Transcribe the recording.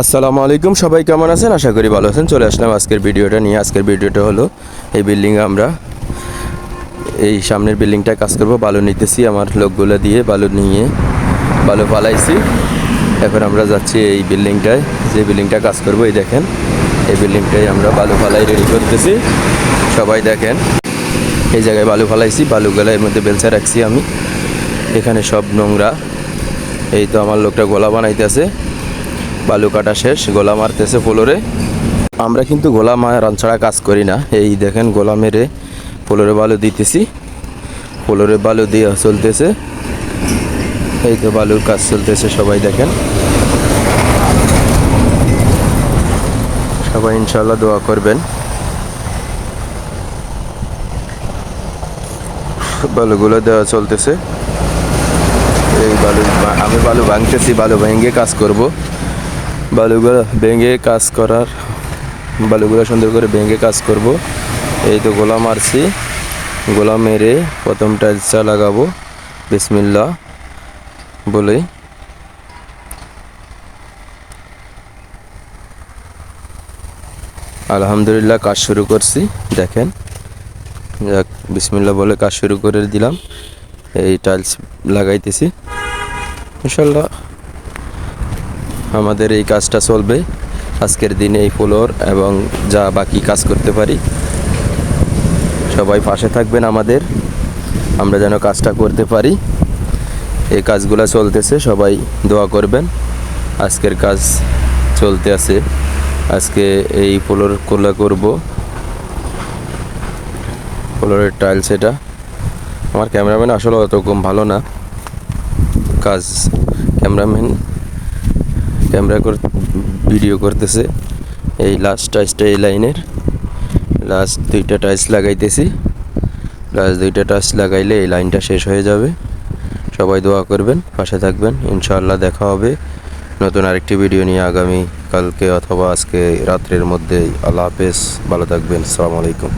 আসসালামু আলাইকুম, সবাই কেমন আছেন? আশা করি ভালো আছেন। চলে আসলাম আজকের ভিডিওটা নিয়ে। আজকের ভিডিওটা হলো এই বিল্ডিংয়ে আমরা এই সামনের বিল্ডিংটায় কাজ করব। বালু নিতেছি আমার লোকগুলো দিয়ে, বালু ফালাইছি। এখন আমরা যাচ্ছি এই বিল্ডিংটায়, যে বিল্ডিংটা কাজ করব। এই দেখেন, এই বিল্ডিংটায় আমরা বালু ফালাই রেডি করতেছি। সবাই দেখেন, এই জায়গায় বালু ফালাইছি, বালুগুলো এর মধ্যে বেলচা রাখছি আমি। এখানে সব নোংরা। এই তো আমার লোকটা গোলা বানাইতেছে, বালু কাটা শেষ, গোলা মারতেছে ফ্লোরে। আমরা কিন্তু গোলা মারান ছাড়া কাজ করি না। এই দেখেন, গোলা মেরে ফ্লোরে বালু দিতেছি, ফ্লোরে বালু দিয়ে চলতেছে। এই তো বালুর কাজ চলতেছে, সবাই দেখেন। সবাই ইনশাআল্লাহ দোয়া করবেন। বালুগুলো দেওয়া চলতেছে। এই আমি বালু ভাঙতেছি, বালু ভেঙে কাজ করব। বালুগুলো ভেঙে কাজ করার, বালুগুলো সুন্দর করে ভেঙে কাজ করব। এই তো গোলা মারছি, গোলা মেরে প্রথম টাইলসটা লাগাবো বিসমিল্লাহ বলে। আলহামদুলিল্লাহ কাজ শুরু করছি, দেখেন। যাক, বিসমিল্লাহ বলে কাজ শুরু করে দিলাম। এই টাইলস লাগাইতেছি। ইনশাল্লাহ আমাদের এই কাজটা চলবে আজকের দিনে, এই ফ্লোর এবং যা বাকি কাজ করতে পারি। সবাই পাশে থাকবেন আমাদের, আমরা যেন কাজটা করতে পারি। এই কাজগুলো চলতেছে, সবাই দোয়া করবেন। আজকের কাজ চলতে আছে, আজকে এই ফ্লোরগুলো করব, ফ্লোরের টাইলস। এটা আমার ক্যামেরাম্যান আসলে অতকম ভালো না কাজ, ভিডিও করতেছে। এই লাস্ট টাইলসটা এই লাইনের লাস্ট দুইটা টাইলস লাগাইতেছি। লাস্ট দুইটা টাইলস লাগাইলে এই লাইনটা শেষ হয়ে যাবে। সবাই দোয়া করবেন, পাশে থাকবেন। ইনশাআল্লাহ দেখা হবে নতুন আরেকটি ভিডিও নিয়ে আগামী কালকে অথবা আজকে রাত্রের মধ্যেই। আল্লাহ হাফেজ, ভালো থাকবেন। আসসালামু আলাইকুম।